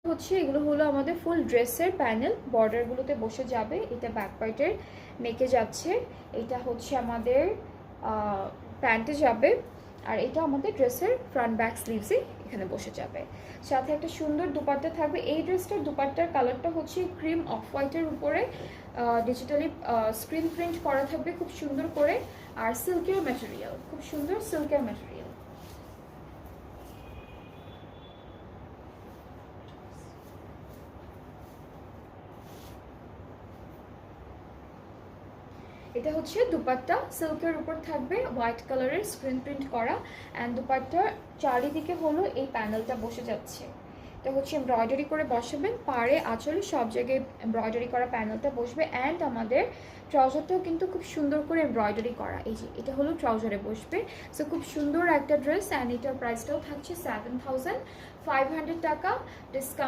হচ্ছে এগুলো হলো আমাদের ফুল ড্রেসের প্যানেল, বর্ডারগুলোতে বসে যাবে। এটা ব্যাক পার্টের নেকে যাচ্ছে, এটা হচ্ছে আমাদের প্যান্টে যাবে, আর এটা আমাদের ড্রেসের ফ্রন্ট ব্যাক স্লিভসে এখানে বসে যাবে। সাথে একটা সুন্দর দুপাট্টা থাকবে। এই ড্রেসটার দুপাট্টার কালারটা হচ্ছে ক্রিম অফ হোয়াইটের উপরে ডিজিটালি স্ক্রিন প্রিন্ট করা থাকবে খুব সুন্দর করে, আর সিল্কের ম্যাটেরিয়াল, খুব সুন্দর সিল্কের ম্যাটেরিয়াল। এটা হচ্ছে দুপাট্টা, সিল্কের উপর থাকবে হোয়াইট কালারের স্ক্রিন প্রিন্ট করা, অ্যান্ড দুপাট্টার চারিদিকে হলো এই প্যানেলটা বসে যাচ্ছে। এটা হচ্ছে এমব্রয়ডারি করে বসাবেন, পাড়ে আঁচলে সব জায়গায় এমব্রয়ডারি করা প্যানেলটা বসবে। অ্যান্ড আমাদের ট্রাউজারটাও কিন্তু খুব সুন্দর করে এমব্রয়ডারি করা, এই যে এটা হলো ট্রাউজারে বসবে। সো খুব সুন্দর একটা ড্রেস, অ্যান্ড এটার প্রাইসটাও থাকছে 7500 টাকা ডিসকাউন্ট।